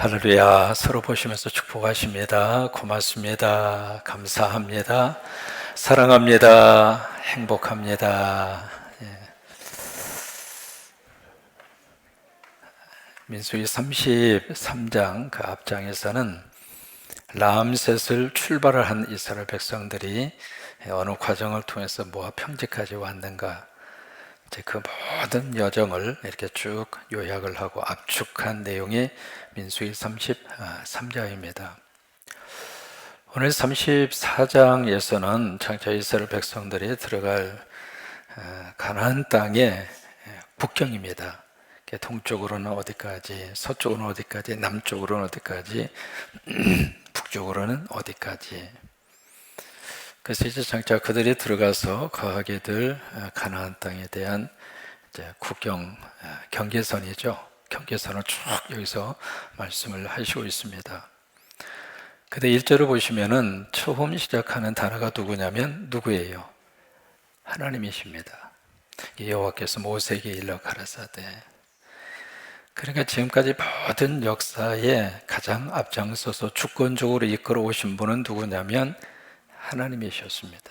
할렐루야. 서로 보시면서 축복하십니다. 고맙습니다. 감사합니다. 사랑합니다. 행복합니다. 민수기 33장 그 앞장에서는 라암셋을 출발을 한 이스라엘 백성들이 어느 과정을 통해서 모압 평지까지 왔는가, 이제 그 모든 여정을 이렇게 쭉 요약을 하고 압축한 내용이 민수기 33장입니다. 오늘 34장에서는 장차 이스라엘 백성들이 들어갈 가나안 땅의 국경입니다. 동쪽으로는 어디까지, 서쪽으로는 어디까지, 남쪽으로는 어디까지, 북쪽으로는 어디까지. 그래서 이제 장차 그들이 들어가서 거하게 될 가나안 땅에 대한 이제 국경 경계선이죠. 경계선을 쭉 여기서 말씀을 하시고 있습니다. 근데 1절을 보시면은 처음 시작하는 단어가 누구냐면 누구예요? 하나님이십니다. 여호와께서 모세에게 일러 가라사대. 그러니까 지금까지 모든 역사에 가장 앞장서서 주권적으로 이끌어 오신 분은 누구냐면 하나님이셨습니다.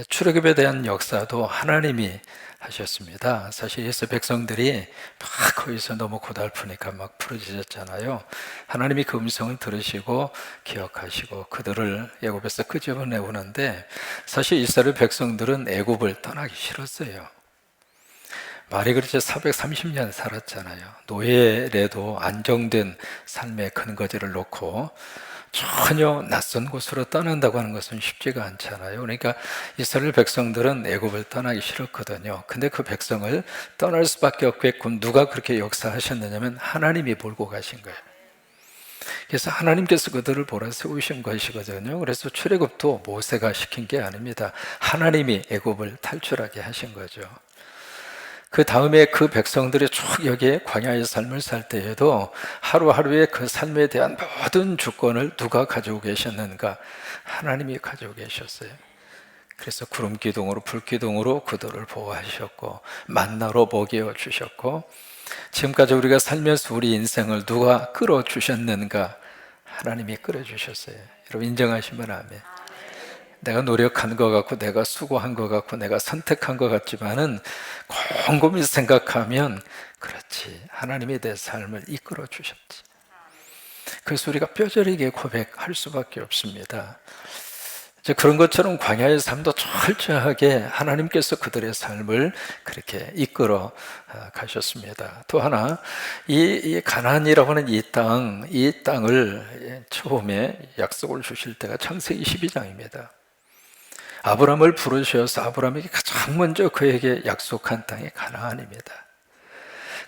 출애굽에 대한 역사도 하나님이 하셨습니다. 사실 이스라엘 백성들이 막 거기서 너무 고달프니까 막 부르짖었잖아요. 하나님이 그 음성을 들으시고 기억하시고 그들을 애굽에서 끄집어내오는데, 사실 이스라엘 백성들은 애굽을 떠나기 싫었어요. 말이 그렇지 430년 살았잖아요. 노예래도 안정된 삶의 근거지를 놓고 전혀 낯선 곳으로 떠난다고 하는 것은 쉽지가 않잖아요. 그러니까 이스라엘 백성들은 애굽을 떠나기 싫었거든요. 근데 그 백성을 떠날 수밖에 없게끔 누가 그렇게 역사하셨느냐면 하나님이 몰고 가신 거예요. 그래서 하나님께서 그들을 몰아세우신 것이거든요. 그래서 출애굽도 모세가 시킨 게 아닙니다. 하나님이 애굽을 탈출하게 하신 거죠. 그 다음에 그 백성들이 쭉 여기에 광야의 삶을 살 때에도 하루하루의 그 삶에 대한 모든 주권을 누가 가지고 계셨는가? 하나님이 가지고 계셨어요. 그래서 구름 기둥으로 불 기둥으로 그들을 보호하셨고 만나로 먹여 주셨고, 지금까지 우리가 살면서 우리 인생을 누가 끌어 주셨는가? 하나님이 끌어 주셨어요. 여러분 인정하시면 아멘. 내가 노력한 것 같고 내가 수고한 것 같고 내가 선택한 것 같지만은 곰곰이 생각하면 그렇지, 하나님이 내 삶을 이끌어 주셨지. 그래서 우리가 뼈저리게 고백할 수밖에 없습니다. 이제 그런 것처럼 광야의 삶도 철저하게 하나님께서 그들의 삶을 그렇게 이끌어 가셨습니다. 또 하나, 이 가나안이라고 하는 이 땅을 처음에 약속을 주실 때가 창세기 12장입니다. 아브라함을 부르셔서 아브라함에게 가장 먼저 그에게 약속한 땅이 가나안입니다.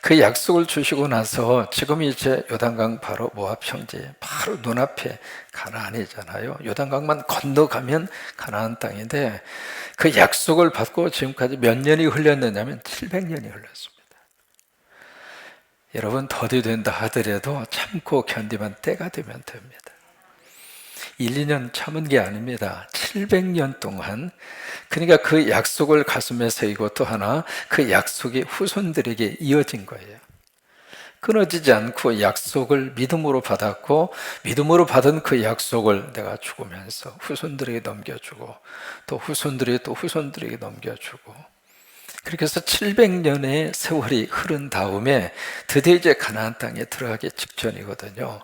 그 약속을 주시고 나서 지금 이제 요단강 바로 모압 평지 바로 눈앞에 가나안이잖아요. 요단강만 건너가면 가나안 땅인데, 그 약속을 받고 지금까지 몇 년이 흘렸느냐면 700년이 흘렀습니다. 여러분 더디 된다 하더라도 참고 견디면 때가 되면 됩니다. 1, 2년 참은 게 아닙니다. 700년 동안. 그러니까 그 약속을 가슴에 새기고, 또 하나 그 약속이 후손들에게 이어진 거예요. 끊어지지 않고 약속을 믿음으로 받았고, 믿음으로 받은 그 약속을 내가 죽으면서 후손들에게 넘겨주고, 또 후손들이 또 후손들에게 넘겨주고, 그렇게 해서 700년의 세월이 흐른 다음에 드디어 이제 가나안 땅에 들어가기 직전이거든요.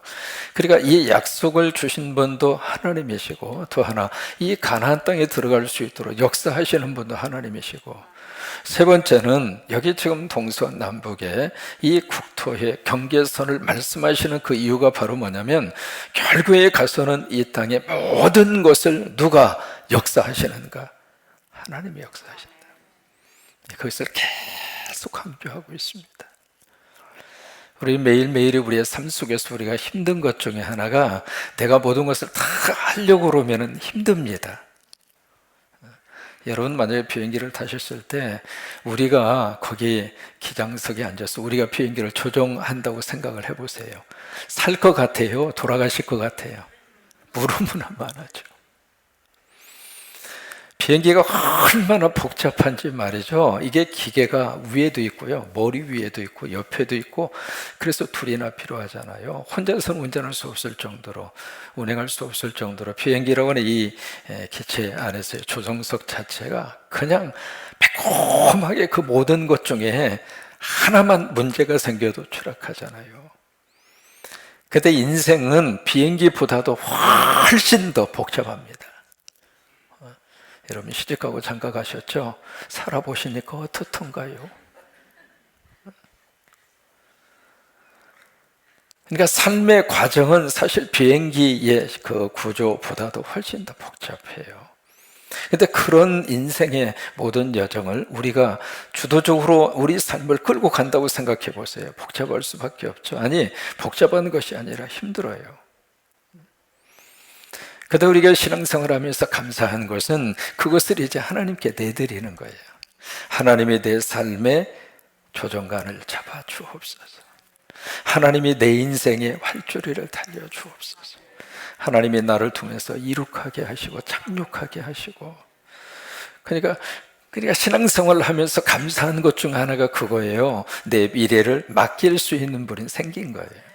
그러니까 이 약속을 주신 분도 하나님이시고, 또 하나 이 가나안 땅에 들어갈 수 있도록 역사하시는 분도 하나님이시고, 세 번째는 여기 지금 동서남북에 이 국토의 경계선을 말씀하시는 그 이유가 바로 뭐냐면, 결국에 가서는 이 땅의 모든 것을 누가 역사하시는가? 하나님이 역사하신다. 그것을 계속 강조하고 있습니다. 우리 매일매일이 우리의 삶 속에서 우리가 힘든 것 중에 하나가, 내가 모든 것을 다 하려고 그러면 힘듭니다. 여러분 만약에 비행기를 타셨을 때 우리가 거기 기장석에 앉아서 우리가 비행기를 조종한다고 생각을 해보세요. 살 것 같아요? 돌아가실 것 같아요? 무릎은 많아죠. 비행기가 얼마나 복잡한지 말이죠. 이게 기계가 위에도 있고요, 머리 위에도 있고 옆에도 있고, 그래서 둘이나 필요하잖아요. 혼자서는 운전할 수 없을 정도로, 운행할 수 없을 정도로 비행기라고 하는 이 기체 안에서의 조종석 자체가 그냥 매콤하게 그 모든 것 중에 하나만 문제가 생겨도 추락하잖아요. 근데 인생은 비행기보다도 훨씬 더 복잡합니다. 여러분 시집가고 장가 가셨죠? 살아보시니까 어떻던가요? 그러니까 삶의 과정은 사실 비행기의 그 구조보다도 훨씬 더 복잡해요. 근데 그런 인생의 모든 여정을 우리가 주도적으로 우리 삶을 끌고 간다고 생각해 보세요. 복잡할 수밖에 없죠. 아니, 복잡한 것이 아니라 힘들어요. 그런데 우리가 신앙생활 하면서 감사한 것은 그것을 이제 하나님께 내드리는 거예요. 하나님이 내 삶의 조정관을 잡아 주옵소서. 하나님이 내 인생의 활주리를 달려 주옵소서. 하나님이 나를 통해서 이룩하게 하시고 착륙하게 하시고. 그러니까 신앙생활을 하면서 감사한 것 중 하나가 그거예요. 내 미래를 맡길 수 있는 분이 생긴 거예요.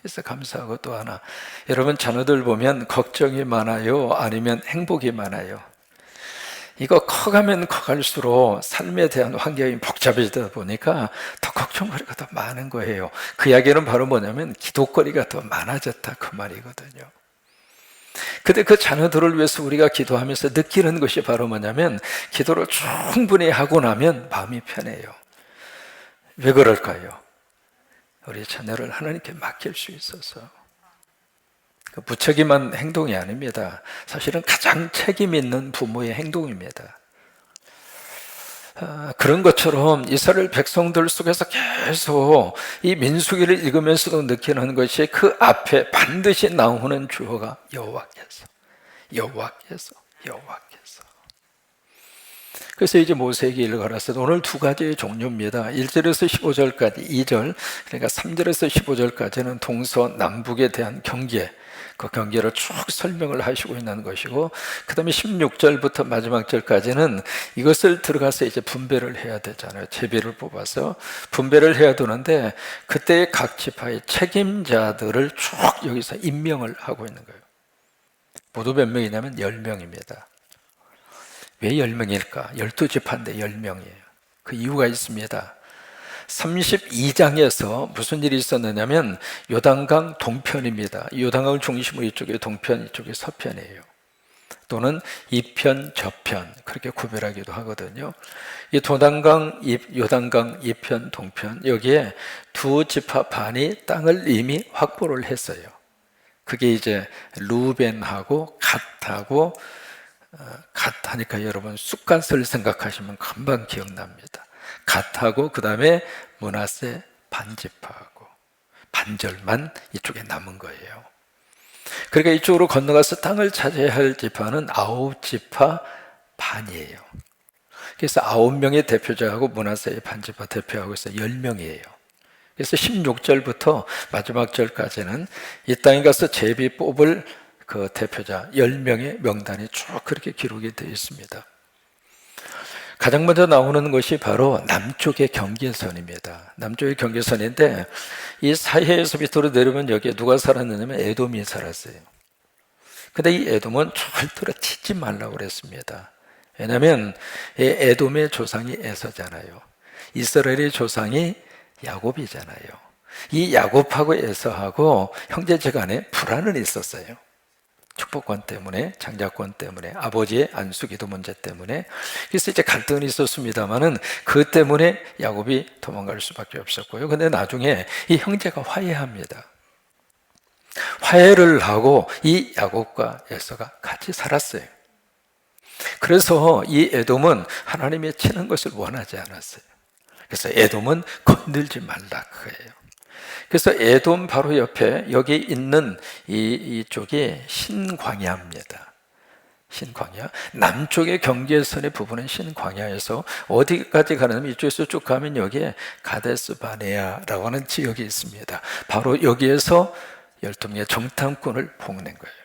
그래서 감사하고 또 하나, 여러분 자녀들 보면 걱정이 많아요? 아니면 행복이 많아요? 이거 커가면 커갈수록 삶에 대한 환경이 복잡해지다 보니까 더 걱정거리가 더 많은 거예요. 그 이야기는 바로 뭐냐면 기도거리가 더 많아졌다 그 말이거든요. 근데 그 자녀들을 위해서 우리가 기도하면서 느끼는 것이 바로 뭐냐면 기도를 충분히 하고 나면 마음이 편해요. 왜 그럴까요? 우리 자녀를 하나님께 맡길 수 있어서. 부책임한 행동이 아닙니다. 사실은 가장 책임 있는 부모의 행동입니다. 그런 것처럼 이스라엘 백성들 속에서 계속 이 민수기를 읽으면서도 느끼는 것이 그 앞에 반드시 나오는 주어가 여호와께서, 여호와께서, 여호와께서. 그래서 이제 모세에게 일러가라사대 오늘 두 가지의 종류입니다. 1절에서 15절까지 2절, 그러니까 3절에서 15절까지는 동서남북에 대한 경계, 그 경계를 쭉 설명을 하시고 있는 것이고, 그 다음에 16절부터 마지막 절까지는 이것을 들어가서 이제 분배를 해야 되잖아요. 제비를 뽑아서 분배를 해야 되는데 그때 각 지파의 책임자들을 쭉 여기서 임명을 하고 있는 거예요. 모두 몇 명이냐면 10명입니다. 왜 10명일까? 12지파인데 10명이에요. 그 이유가 있습니다. 32장에서 무슨 일이 있었느냐면 요단강 동편입니다. 요단강을 중심으로 이쪽에 동편, 이쪽에 서편이에요. 또는 이편, 저편 그렇게 구별하기도 하거든요. 이 요단강 이편, 동편 여기에 두 지파 반이 땅을 이미 확보를 했어요. 그게 이제 루벤하고 갓하고 갓하니까 여러분 쑥갓을 생각하시면 금방 기억납니다. 갓하고 그 다음에 므낫세 반지파하고 반절만 이쪽에 남은 거예요. 그러니까 이쪽으로 건너가서 땅을 차지해야 할 지파는 9지파 반이에요. 그래서 9명의 대표자하고 므낫세의 반지파 대표하고 있어 10명이에요. 그래서 16절부터 마지막 절까지는 이 땅에 가서 제비 뽑을 그 대표자 10명의 명단이 쭉 그렇게 기록이 되어 있습니다. 가장 먼저 나오는 것이 바로 남쪽의 경계선입니다. 남쪽의 경계선인데 이 사해에서 밑으로 내려오면 여기에 누가 살았느냐면 에돔이 살았어요. 근데 이 에돔은 절대로 치지 말라고 그랬습니다. 왜냐하면 이 에돔의 조상이 에서잖아요. 이스라엘의 조상이 야곱이잖아요. 이 야곱하고 에서하고 형제지간에 불화는 있었어요. 축복권 때문에, 장자권 때문에, 아버지의 안수기도 문제 때문에. 그래서 이제 갈등이 있었습니다만은 그 때문에 야곱이 도망갈 수밖에 없었고요. 근데 나중에 이 형제가 화해합니다. 화해를 하고 이 야곱과 에서가 같이 살았어요. 그래서 이 에돔은 하나님의 치는 것을 원하지 않았어요. 그래서 에돔은 건들지 말라 그거예요. 그래서 에돔 바로 옆에 여기 있는 이쪽이 신광야입니다. 신광야. 남쪽의 경계선의 부분은 신광야에서 어디까지 가냐면 이쪽에서 쭉 가면 여기에 가데스 바네아라고 하는 지역이 있습니다. 바로 여기에서 12명의 정탐꾼을 보낸 거예요.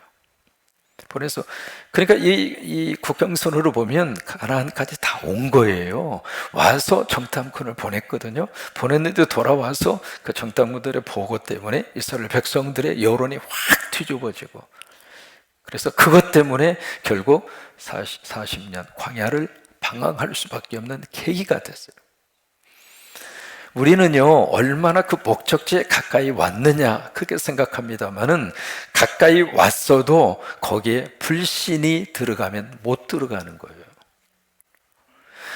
보내서 그러니까 이 국경선으로 보면 가나안까지 다 온 거예요. 와서 정탐꾼을 보냈거든요. 보냈는데 돌아와서 그 정탐꾼들의 보고 때문에 이스라엘 백성들의 여론이 확 뒤집어지고, 그래서 그것 때문에 결국 40년 광야를 방황할 수밖에 없는 계기가 됐어요. 우리는요, 얼마나 그 목적지에 가까이 왔느냐 그렇게 생각합니다만은, 가까이 왔어도 거기에 불신이 들어가면 못 들어가는 거예요.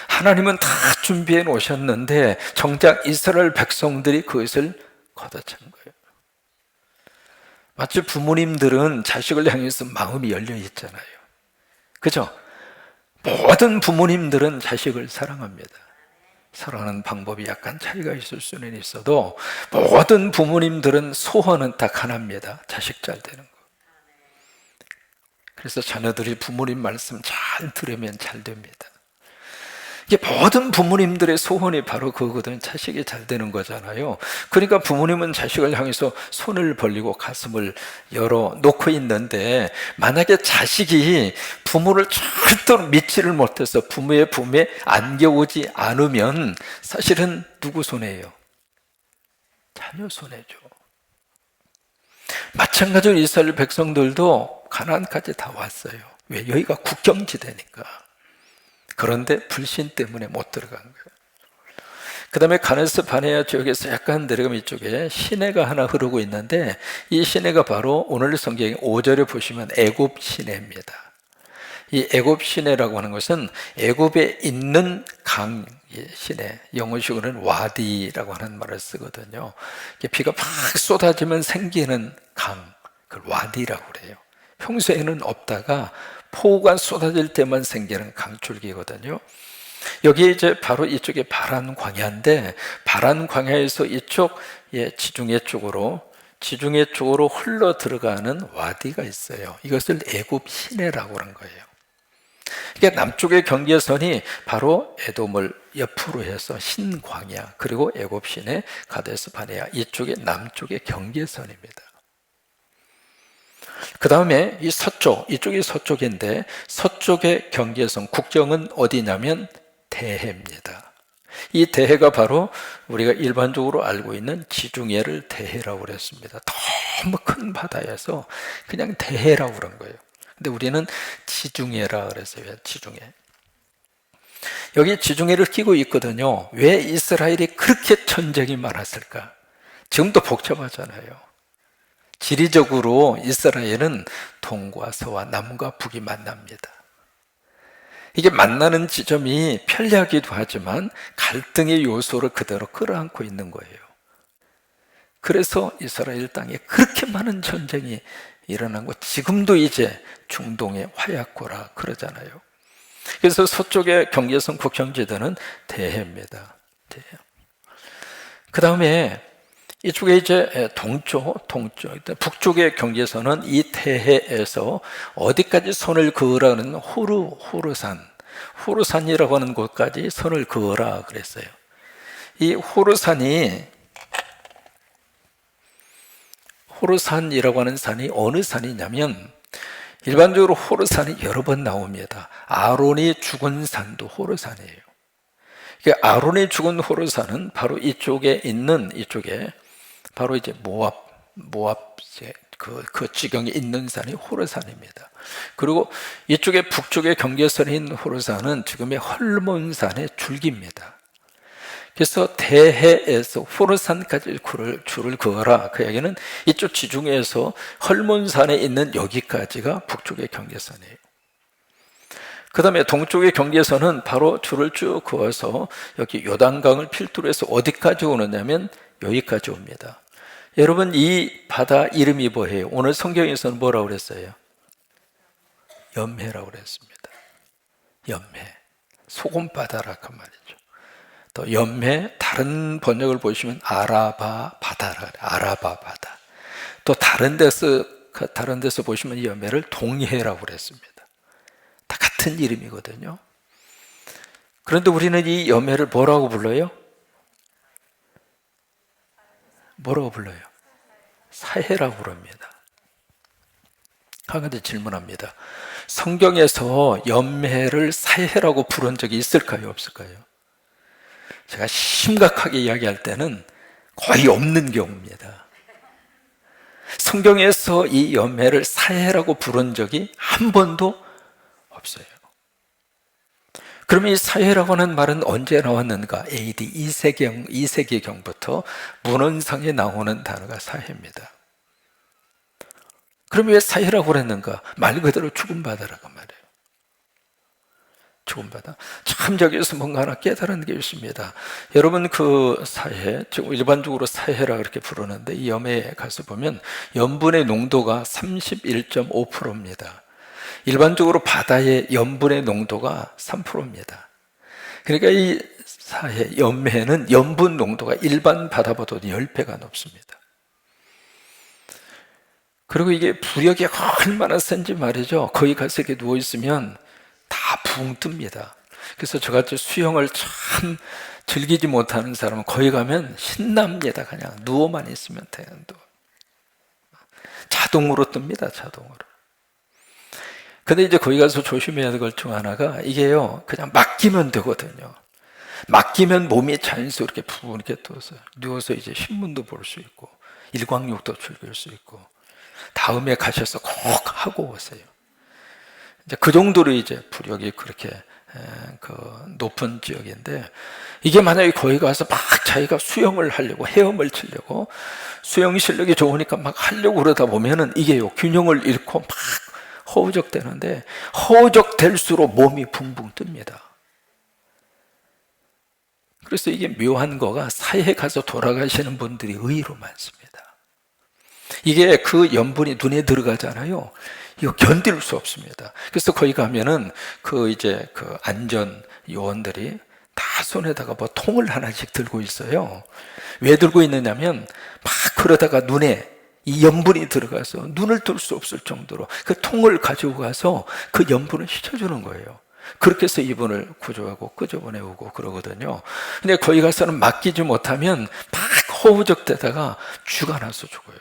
하나님은 다 준비해 놓으셨는데 정작 이스라엘 백성들이 그것을 걷어찬 거예요. 마치 부모님들은 자식을 향해서 마음이 열려 있잖아요. 그죠? 모든 부모님들은 자식을 사랑합니다. 사랑하는 방법이 약간 차이가 있을 수는 있어도 모든 부모님들은 소원은 딱 하나입니다. 자식 잘 되는 거. 그래서 자녀들이 부모님 말씀 잘 들으면 잘 됩니다. 이게 모든 부모님들의 소원이 바로 그거거든요. 자식이 잘 되는 거잖아요. 그러니까 부모님은 자식을 향해서 손을 벌리고 가슴을 열어 놓고 있는데, 만약에 자식이 부모를 절대로 믿지를 못해서 부모의 품에 안겨오지 않으면 사실은 누구 손해예요? 자녀 손해죠. 마찬가지로 이스라엘 백성들도 가나안까지 다 왔어요. 왜? 여기가 국경지대니까. 그런데 불신 때문에 못 들어간 거예요. 그 다음에 가네스 바네아 지역에서 약간 내려가면 이쪽에 시내가 하나 흐르고 있는데, 이 시내가 바로 오늘 성경 5절에 보시면 애굽 시내입니다. 이 애굽 시내라고 하는 것은 애굽에 있는 강 시내, 영어식으로는 와디라고 하는 말을 쓰거든요. 비가 막 쏟아지면 생기는 강, 그걸 와디라고 그래요. 평소에는 없다가 폭우가 쏟아질 때만 생기는 강줄기거든요. 여기 이제 바로 이쪽에 바란 광야인데, 바란 광야에서 이쪽 지중해 쪽으로 흘러 들어가는 와디가 있어요. 이것을 애굽 시내라고 하는 거예요. 그러니까 남쪽의 경계선이 바로 에돔을 옆으로 해서 신광야, 그리고 애굽 시내, 가데스 바네아, 이쪽에 남쪽의 경계선입니다. 그 다음에 이 서쪽, 이쪽이 서쪽인데, 서쪽의 경계선, 국경은 어디냐면 대해입니다. 이 대해가 바로 우리가 일반적으로 알고 있는 지중해를 대해라고 그랬습니다. 너무 큰 바다여서 그냥 대해라고 그런 거예요. 근데 우리는 지중해라 그랬어요. 지중해. 여기 지중해를 끼고 있거든요. 왜 이스라엘이 그렇게 전쟁이 많았을까? 지금도 복잡하잖아요. 지리적으로 이스라엘은 동과 서와 남과 북이 만납니다. 이게 만나는 지점이 편리하기도 하지만 갈등의 요소를 그대로 끌어안고 있는 거예요. 그래서 이스라엘 땅에 그렇게 많은 전쟁이 일어난 거, 지금도 이제 중동의 화약고라 그러잖아요. 그래서 서쪽의 경계선 국경지대는 대해입니다. 대해. 그 다음에 이쪽에 이제 북쪽의 경계선은 이 대해에서 어디까지 선을 그으라는 호르산이라고 하는 곳까지 선을 그으라 그랬어요. 이 호르산이라고 하는 산이 어느 산이냐면, 일반적으로 호르산이 여러 번 나옵니다. 아론이 죽은 산도 호르산이에요. 아론이 죽은 호르산은 바로 이쪽에 바로 이제 모압 그 지경에 있는 산이 호르산입니다. 그리고 이쪽에 북쪽에 경계선에 있는 호르산은 지금의 헐몬산의 줄기입니다. 그래서 대해에서 호르산까지 줄을 그어라. 그 얘기는 이쪽 지중해에서 헐몬산에 있는 여기까지가 북쪽의 경계선이에요. 그 다음에 동쪽의 경계선은 바로 줄을 쭉 그어서 여기 요단강을 필두로 해서 어디까지 오느냐면 여기까지 옵니다. 여러분, 이 바다 이름이 뭐예요? 오늘 성경에서는 뭐라고 그랬어요? 염해라고 그랬습니다. 염해, 소금바다라고 말이죠. 또 염해, 다른 번역을 보시면 아라바 바다라, 아라바 바다. 또 다른 데서 보시면 이 염해를 동해라고 그랬습니다. 다 같은 이름이거든요. 그런데 우리는 이 염해를 뭐라고 불러요? 뭐라고 불러요? 사해라고 부릅니다. 한 가지 질문합니다. 성경에서 연매를 사해라고 부른 적이 있을까요, 없을까요? 제가 심각하게 이야기할 때는 거의 없는 경우입니다. 성경에서 이 연매를 사해라고 부른 적이 한 번도 없어요. 그러면 이 사해라고 하는 말은 언제 나왔는가? AD 2세기경부터 문헌상에 나오는 단어가 사해입니다. 그럼 왜 사해라고 그랬는가? 말 그대로 죽은 바다라고 말해요. 죽은 바다. 참 여기서 뭔가 하나 깨달은 게 있습니다. 여러분 그 사해, 즉 일반적으로 사해라 그렇게 부르는데 이 염해에 가서 보면 염분의 농도가 31.5%입니다. 일반적으로 바다의 염분의 농도가 3%입니다. 그러니까 이 사해, 염해는 염분 농도가 일반 바다보다 10배가 높습니다. 그리고 이게 부력이 얼마나 센지 말이죠. 거기 가서 이렇게 누워있으면 다 붕 뜹니다. 그래서 저같이 수영을 참 즐기지 못하는 사람은 거기 가면 신납니다. 그냥 누워만 있으면 돼요. 자동으로 뜹니다. 자동으로. 근데 이제 거기 가서 조심해야 될 것 중 하나가 이게요, 그냥 맡기면 되거든요. 맡기면 몸이 자연스럽게 푹 이렇게 떠서 누워서 이제 신문도 볼 수 있고 일광욕도 즐길 수 있고 다음에 가셔서 꼭 하고 오세요. 이제 그 정도로 이제 부력이 그렇게 그 높은 지역인데 이게 만약에 거기 가서 막 자기가 수영을 하려고 헤엄을 치려고 수영 실력이 좋으니까 막 하려고 그러다 보면은 이게요 균형을 잃고 막 허우적대는데 허우적댈수록 몸이 붕붕 뜹니다. 그래서 이게 묘한 거가 사해에 가서 돌아가시는 분들이 의외로 많습니다. 이게 그 염분이 눈에 들어가잖아요. 이거 견딜 수 없습니다. 그래서 거기 가면은 그 이제 그 안전 요원들이 다 손에다가 뭐 통을 하나씩 들고 있어요. 왜 들고 있느냐면 막 그러다가 눈에 이 염분이 들어가서 눈을 뜰 수 없을 정도로 그 통을 가지고 가서 그 염분을 씻어주는 거예요. 그렇게 해서 이분을 구조하고 끄집어내오고 그러거든요. 근데 거기 가서는 맡기지 못하면 막 허우적대다가 쥐가 나서 죽어요.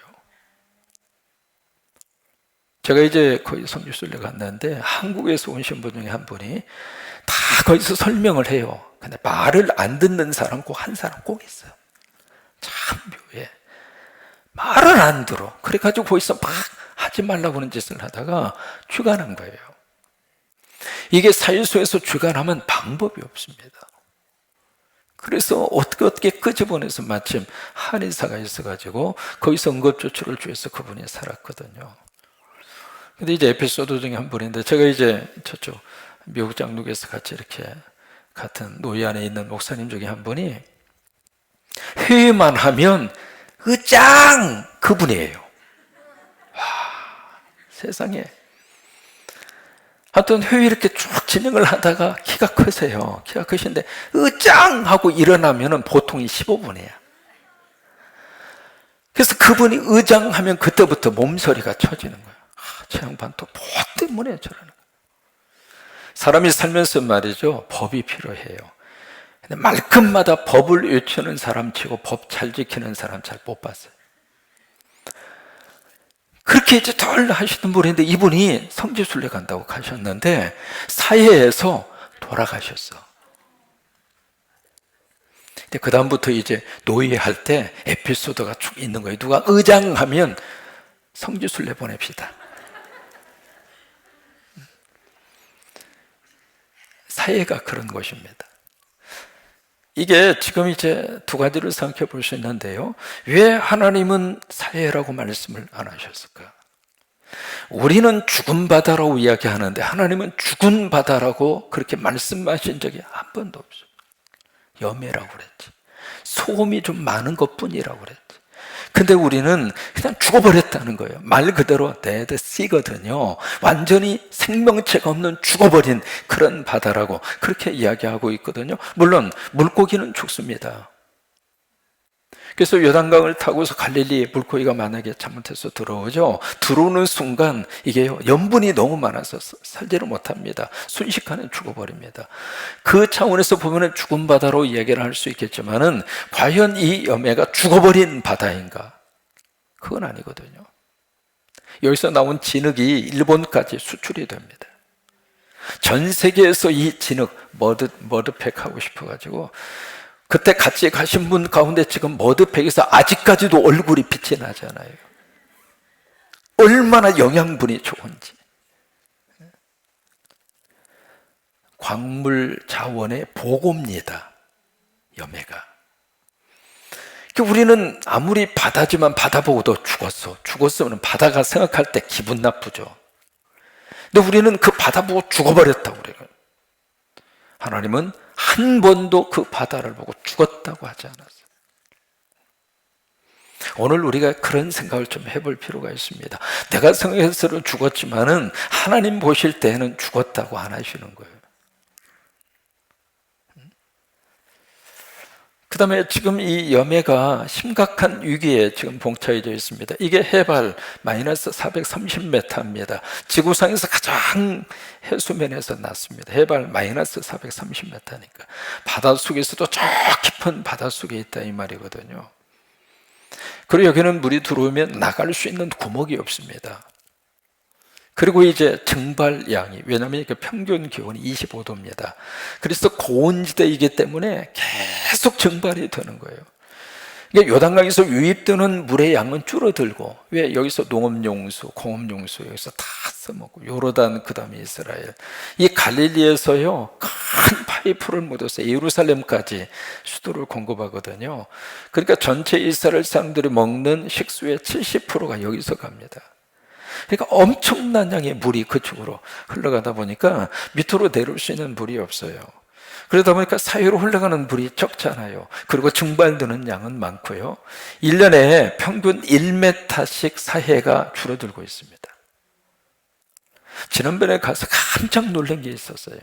제가 이제 거기 성지순례 갔는데 한국에서 오신 분 중에 한 분이 다 거기서 설명을 해요. 근데 말을 안 듣는 사람 꼭 한 사람 꼭 있어요. 참 묘해. 말을 안 들어. 그래가지고 거기서 막 하지 말라고 하는 짓을 하다가 쥐가 난 거예요. 이게 사유소에서 쥐가 나면 방법이 없습니다. 그래서 어떻게 끄집어내서 마침 한의사가 있어가지고 거기서 응급조치를 취해서 그분이 살았거든요. 근데 이제 에피소드 중에 한 분인데 제가 이제 저쪽 미국 장로교에서 같이 이렇게 같은 노예 안에 있는 목사님 중에 한 분이 회의만 하면 의장 그분이에요. 와, 세상에. 하여튼 회의 이렇게 쭉 진행을 하다가 키가 크세요. 키가 크신데 의장 하고 일어나면은 보통이 15분이에요. 그래서 그분이 의장 하면 그때부터 몸서리가 쳐지는 거예요. 저 양반 또 뭐 때문에 저러는 거예요. 사람이 살면서 말이죠, 법이 필요해요. 근데 말끝마다 법을 외치는 사람 치고 법 잘 지키는 사람 잘 못 봤어요. 그렇게 이제 덜 하시던 분인데 이분이 성지순례 간다고 가셨는데 사해에서 돌아가셨어. 근데 그 다음부터 이제 노예할 때 에피소드가 쭉 있는 거예요. 누가 의장하면 성지순례 보냅시다. 사해가 그런 것입니다. 이게 지금 이제 두 가지를 생각해 볼 수 있는데요. 왜 하나님은 사해라고 말씀을 안 하셨을까? 우리는 죽은 바다라고 이야기하는데 하나님은 죽은 바다라고 그렇게 말씀하신 적이 한 번도 없어요. 염해라고 그랬지. 소금이 좀 많은 것뿐이라고 그랬지. 근데 우리는 그냥 죽어버렸다는 거예요. 말 그대로 dead sea거든요. 완전히 생명체가 없는 죽어버린 그런 바다라고 그렇게 이야기하고 있거든요. 물론 물고기는 죽습니다. 그래서 요단강을 타고서 갈릴리에 물고기가 만약에 잘못해서 들어오죠. 들어오는 순간 이게요, 염분이 너무 많아서 살지를 못합니다. 순식간에 죽어버립니다. 그 차원에서 보면 죽은 바다로 이야기를 할 수 있겠지만은 과연 이 염해가 죽어버린 바다인가? 그건 아니거든요. 여기서 나온 진흙이 일본까지 수출이 됩니다. 전 세계에서 이 진흙 머드팩 하고 싶어가지고 그때 같이 가신 분 가운데 지금 머드팩에서 아직까지도 얼굴이 빛이 나잖아요. 얼마나 영양분이 좋은지. 광물 자원의 보고입니다, 염해가. 우리는 아무리 바다지만 바다 보고도 죽었으면 바다가 생각할 때 기분 나쁘죠. 근데 우리는 그 바다 보고 죽어버렸다고 그래요. 하나님은 한 번도 그 바다를 보고 죽었다고 하지 않았어요. 오늘 우리가 그런 생각을 좀 해볼 필요가 있습니다. 내가 생각해서는 죽었지만은 하나님 보실 때에는 죽었다고 안 하시는 거예요. 그 다음에 지금 이 염해가 심각한 위기에 지금 봉착해져 있습니다. 이게 해발 마이너스 430m입니다. 지구상에서 가장 해수면에서 낮습니다. 해발 마이너스 430m니까 바닷속에서도 저 깊은 바닷속에 있다 이 말이거든요. 그리고 여기는 물이 들어오면 나갈 수 있는 구멍이 없습니다. 그리고 이제 증발량이, 왜냐하면 이게 평균 기온이 25도입니다. 그래서 고온지대이기 때문에 계속 증발이 되는 거예요. 그러니까 요단강에서 유입되는 물의 양은 줄어들고, 왜 여기서 농업용수, 공업용수 여기서 다 써먹고, 요르단 그 다음에 이스라엘, 이 갈릴리에서요 큰 파이프를 묻어서 예루살렘까지 수도를 공급하거든요. 그러니까 전체 이스라엘 사람들이 먹는 식수의 70%가 여기서 갑니다. 그러니까 엄청난 양의 물이 그쪽으로 흘러가다 보니까 밑으로 내려올 수 있는 물이 없어요. 그러다 보니까 사이로 흘러가는 물이 적잖아요. 그리고 증발되는 양은 많고요. 1년에 평균 1m씩 사해가 줄어들고 있습니다. 지난번에 가서 깜짝 놀란 게 있었어요.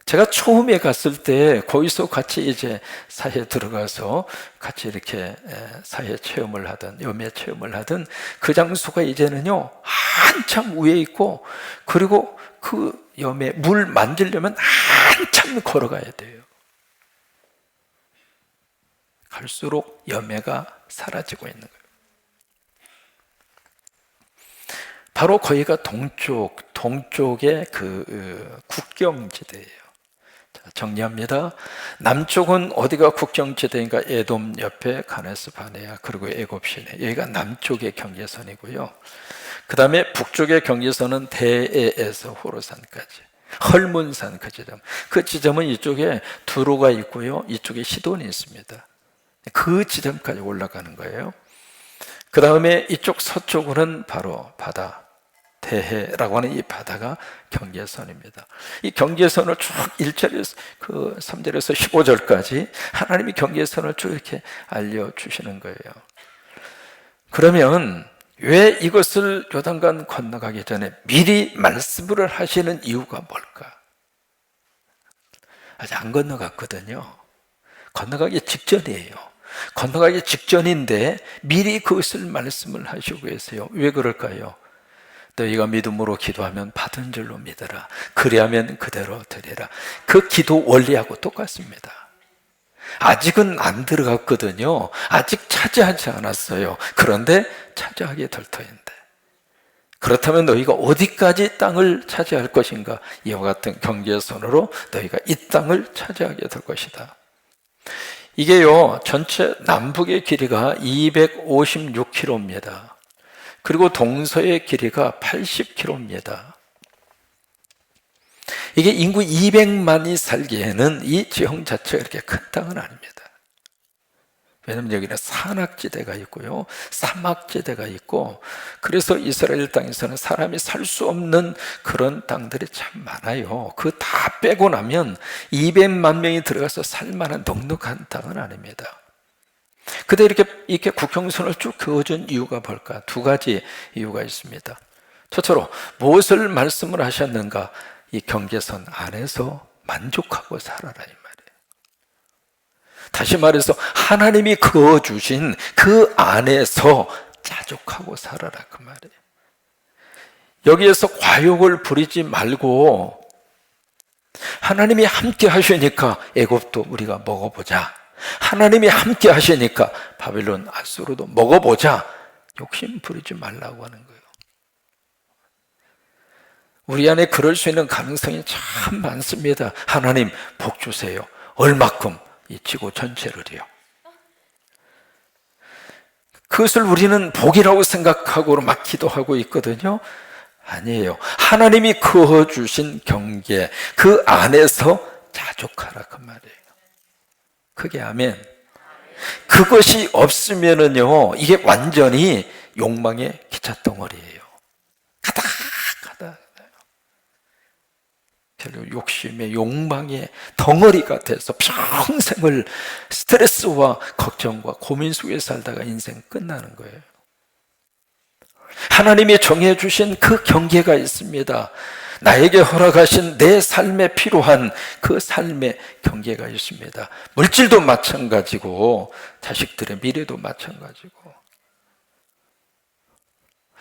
제가 처음에 갔을 때 거기서 같이 이제 사해 들어가서 같이 이렇게 사해 체험을 하던, 염해 체험을 하던 그 장소가 이제는요 한참 위에 있고, 그리고 그 염해 물 만지려면 한참 걸어가야 돼요. 갈수록 염해가 사라지고 있는 거예요. 바로 거기가 동쪽의 그 국경지대예요. 정리합니다. 남쪽은 어디가 국경지대인가? 에돔 옆에 가네스 바네아, 그리고 애굽 시내, 여기가 남쪽의 경계선이고요. 그 다음에 북쪽의 경계선은 대에에서 호로산까지, 헐문산 그 지점은 이쪽에 두로가 있고요, 이쪽에 시돈이 있습니다. 그 지점까지 올라가는 거예요. 그 다음에 이쪽 서쪽으로는 바로 바다, 대해라고 하는 이 바다가 경계선입니다. 이 경계선을 쭉 1절에서 그 3절에서 15절까지 하나님이 경계선을 쭉 이렇게 알려주시는 거예요. 그러면 왜 이것을 요단강 건너가기 전에 미리 말씀을 하시는 이유가 뭘까? 아직 안 건너갔거든요. 건너가기 직전이에요. 건너가기 직전인데 미리 그것을 말씀을 하시고 계세요. 왜 그럴까요? 너희가 믿음으로 기도하면 받은 줄로 믿어라. 그리하면 그대로 되리라. 그 기도 원리하고 똑같습니다. 아직은 안 들어갔거든요. 아직 차지하지 않았어요. 그런데 차지하게 될 터인데, 그렇다면 너희가 어디까지 땅을 차지할 것인가? 이와 같은 경계선으로 너희가 이 땅을 차지하게 될 것이다. 이게요 전체 남북의 길이가 256km입니다. 그리고 동서의 길이가 80km입니다. 이게 인구 200만이 살기에는 이 지형 자체가 이렇게 큰 땅은 아닙니다. 왜냐하면 여기는 산악지대가 있고요, 사막지대가 있고, 그래서 이스라엘 땅에서는 사람이 살 수 없는 그런 땅들이 참 많아요. 그 다 빼고 나면 200만 명이 들어가서 살만한 넉넉한 땅은 아닙니다. 근데 이렇게 국경선을 쭉 그어준 이유가 뭘까? 두 가지 이유가 있습니다. 첫째로 무엇을 말씀을 하셨는가? 이 경계선 안에서 만족하고 살아라 이 말이에요. 다시 말해서 하나님이 그어주신 그 안에서 자족하고 살아라 그 말이에요. 여기에서 과욕을 부리지 말고, 하나님이 함께 하시니까 애굽도 우리가 먹어보자, 하나님이 함께 하시니까 바벨론 아수르도 먹어보자, 욕심 부리지 말라고 하는 거예요. 우리 안에 그럴 수 있는 가능성이 참 많습니다. 하나님 복 주세요. 얼마큼? 이 지구 전체를요. 그것을 우리는 복이라고 생각하고 막 기도하고 있거든요. 아니에요. 하나님이 그어주신 경계, 그 안에서 자족하라 그 말이에요. 그게 아멘. 그것이 없으면은요, 이게 완전히 욕망의 기찻덩어리예요. 가다 결국 욕심의 욕망의 덩어리가 돼서 평생을 스트레스와 걱정과 고민 속에 살다가 인생 끝나는 거예요. 하나님이 정해주신 그 경계가 있습니다. 나에게 허락하신 내 삶에 필요한 그 삶의 경계가 있습니다. 물질도 마찬가지고 자식들의 미래도 마찬가지고.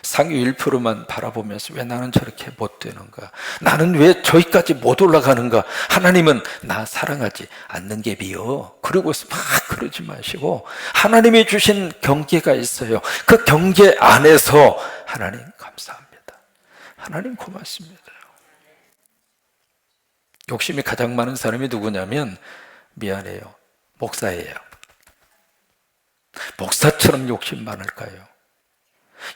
상위 1%만 바라보면서 왜 나는 저렇게 못 되는가? 나는 왜 저기까지 못 올라가는가? 하나님은 나 사랑하지 않는 게 미워. 그러고서 막 그러지 마시고 하나님이 주신 경계가 있어요. 그 경계 안에서 하나님 감사합니다. 하나님 고맙습니다. 욕심이 가장 많은 사람이 누구냐면 미안해요. 목사예요. 목사처럼 욕심 많을까요?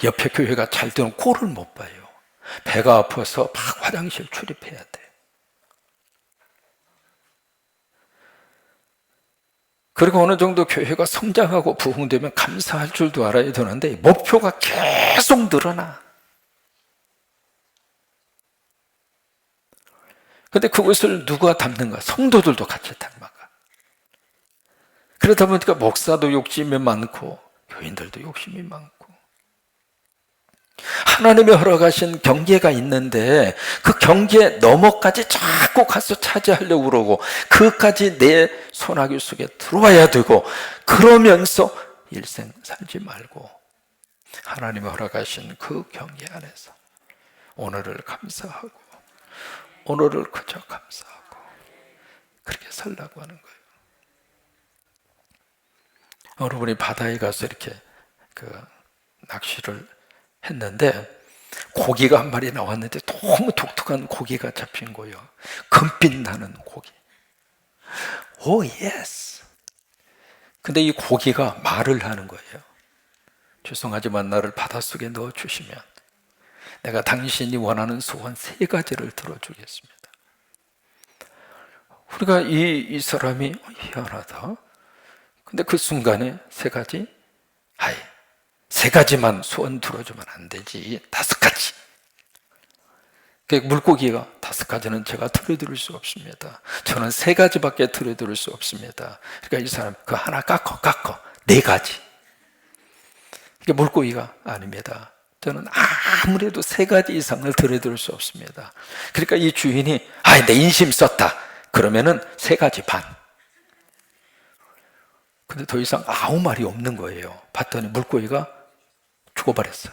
옆에 교회가 잘 되는 꼴을 못 봐요. 배가 아파서 막 화장실 출입해야 돼. 그리고 어느 정도 교회가 성장하고 부흥되면 감사할 줄도 알아야 되는데 목표가 계속 늘어나. 근데 그것을 누가 담는가? 성도들도 같이 담아가. 그러다 보니까 목사도 욕심이 많고 교인들도 욕심이 많고 하나님이 허락하신 경계가 있는데 그 경계 너머까지 자꾸 가서 차지하려고 그러고 그까지 내 손아귀 속에 들어와야 되고 그러면서 일생 살지 말고 하나님이 허락하신 그 경계 안에서 오늘을 감사하고 오늘을 그저 감사하고 그렇게 살라고 하는 거예요. 여러분이 바다에 가서 이렇게 낚시를 했는데 고기가 한 마리 나왔는데 너무 독특한 고기가 잡힌 거예요. 금빛 나는 고기. 오 예스. 근데 이 고기가 말을 하는 거예요. 죄송하지만 나를 바닷속에 넣어주시면 내가 당신이 원하는 소원 3가지를 들어주겠습니다. 우리가 이 사람이 희한하다. 근데 그 순간에 3가지? 3가지만 소원 들어주면 안 되지. 5가지. 물고기가 5가지는 제가 들어드릴 수 없습니다. 저는 3가지밖에 들어드릴 수 없습니다. 그러니까 이 사람 그 하나 깎어 4가지. 물고기가 아닙니다. 저는 아무래도 3가지 이상을 들어드릴 수 없습니다. 그러니까 이 주인이 내 인심 썼다. 그러면은 3가지 반. 근데 더 이상 아무 말이 없는 거예요. 봤더니 물고기가 죽어버렸어.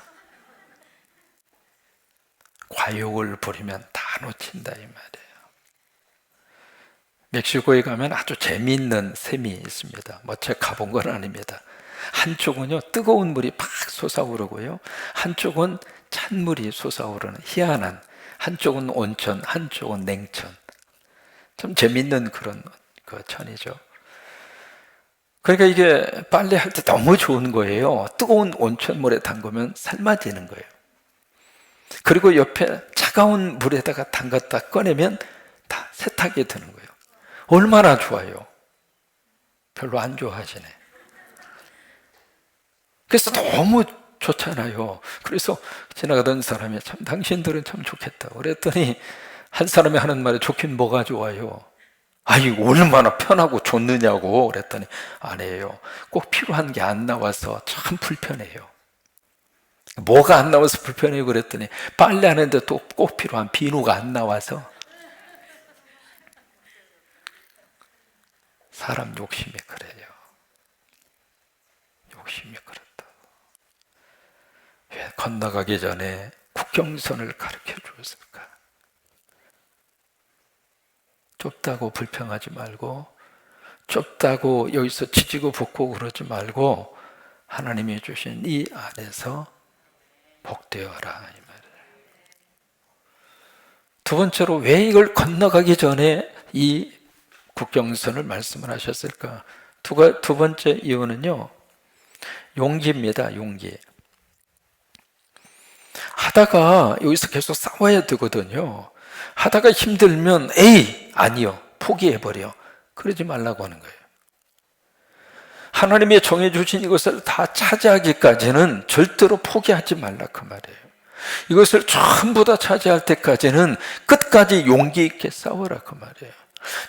과욕을 부리면 다 놓친다 이 말이에요. 멕시코에 가면 아주 재미있는 샘이 있습니다. 제가 가본 건 아닙니다. 한쪽은요 뜨거운 물이 팍 솟아오르고요 한쪽은 찬물이 솟아오르는 희한한, 한쪽은 온천 한쪽은 냉천. 참 재미있는 그런 천이죠. 그러니까 이게 빨래할 때 너무 좋은 거예요. 뜨거운 온천물에 담그면 삶아지는 거예요. 그리고 옆에 차가운 물에다가 담갔다 꺼내면 다 세탁이 되는 거예요. 얼마나 좋아요. 별로 안 좋아하시네. 그래서 너무 좋잖아요. 그래서 지나가던 사람이 참 당신들은 참 좋겠다 그랬더니 한 사람이 하는 말에 좋긴 뭐가 좋아요. 얼마나 편하고 좋느냐고 그랬더니 아니에요. 꼭 필요한 게 안 나와서 참 불편해요. 뭐가 안 나와서 불편해요 그랬더니 빨래하는데 또 꼭 필요한 비누가 안 나와서. 사람 욕심이 그래요. 욕심이 그렇다. 왜 건너가기 전에 국경선을 가르쳐 주었을까? 좁다고 불평하지 말고 좁다고 여기서 지지고 볶고 그러지 말고 하나님이 주신 이 안에서 복되어라 이 말이에요. 두 번째로 왜 이걸 건너가기 전에 이 국경선을 말씀을 하셨을까? 두 번째 이유는요, 용기입니다. 용기. 하다가 여기서 계속 싸워야 되거든요. 하다가 힘들면 에이 아니요 포기해버려, 그러지 말라고 하는 거예요. 하나님이 정해주신 이것을 다 차지하기까지는 절대로 포기하지 말라 그 말이에요. 이것을 전부 다 차지할 때까지는 끝까지 용기 있게 싸워라 그 말이에요.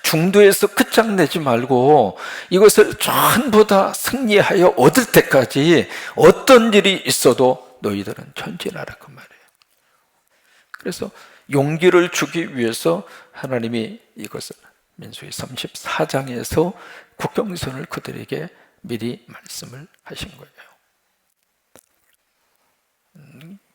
중도에서 끝장내지 말고 이것을 전부 다 승리하여 얻을 때까지 어떤 일이 있어도 너희들은 전진하라 그 말이에요. 그래서 용기를 주기 위해서 하나님이 이것을 민수기 34장에서 국경선을 그들에게 미리 말씀을 하신 거예요.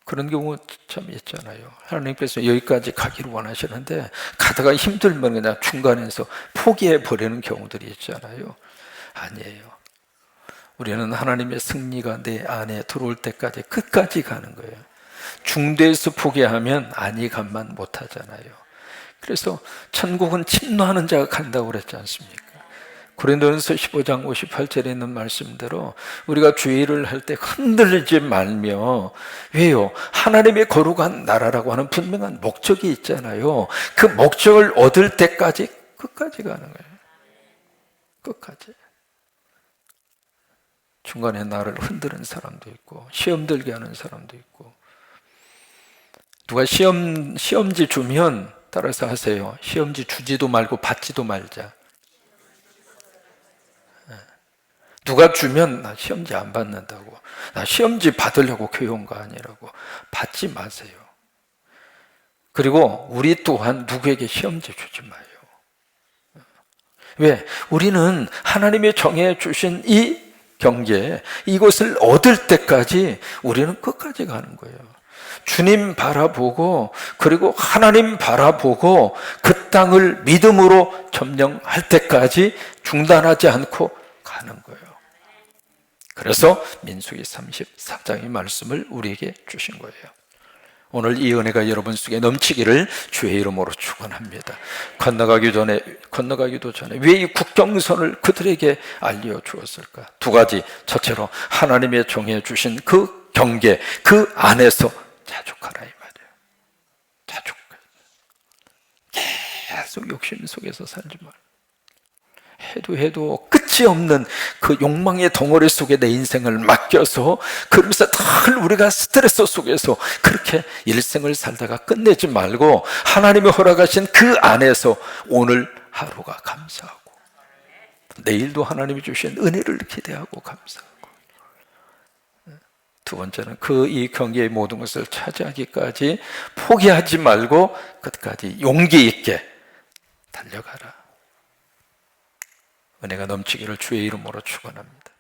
그런 경우 참 있잖아요. 하나님께서 여기까지 가기를 원하시는데 가다가 힘들면 그냥 중간에서 포기해 버리는 경우들이 있잖아요. 아니에요. 우리는 하나님의 승리가 내 안에 들어올 때까지 끝까지 가는 거예요. 중도에서 포기하면 안이 간만 못하잖아요. 그래서 천국은 침노하는 자가 간다고 그랬지 않습니까? 고린도전서 15장 58절에 있는 말씀대로 우리가 주의를 할 때 흔들리지 말며, 왜요? 하나님의 거룩한 나라라고 하는 분명한 목적이 있잖아요. 그 목적을 얻을 때까지 끝까지 가는 거예요. 끝까지. 중간에 나를 흔드는 사람도 있고 시험 들게 하는 사람도 있고, 누가 시험지 주면 따라서 하세요. 시험지 주지도 말고 받지도 말자. 누가 주면 나 시험지 안 받는다고, 나 시험지 받으려고 교회 온 거 아니라고 받지 마세요. 그리고 우리 또한 누구에게 시험지 주지 마요. 왜? 우리는 하나님이 정해 주신 이 경계, 이것을 얻을 때까지 우리는 끝까지 가는 거예요. 주님 바라보고, 그리고 하나님 바라보고 그 땅을 믿음으로 점령할 때까지 중단하지 않고 가는 거예요. 그래서 민수기 34장의 말씀을 우리에게 주신 거예요. 오늘 이 은혜가 여러분 속에 넘치기를 주의 이름으로 축원합니다. 건너가기도 전에 왜 이 국경선을 그들에게 알려주었을까? 두 가지. 첫째로 하나님의 정해 주신 그 경계, 그 안에서 자족하라 이 말이에요. 자족해. 계속 욕심 속에서 살지 말고, 해도 끝이 없는 그 욕망의 덩어리 속에 내 인생을 맡겨서, 그러면서 늘 우리가 스트레스 속에서 그렇게 일생을 살다가 끝내지 말고 하나님이 허락하신 그 안에서 오늘 하루가 감사하고 내일도 하나님이 주신 은혜를 기대하고 감사하고, 두 번째는 이 경계의 모든 것을 차지하기까지 포기하지 말고 끝까지 용기 있게 달려가라. 은혜가 넘치기를 주의 이름으로 축원합니다.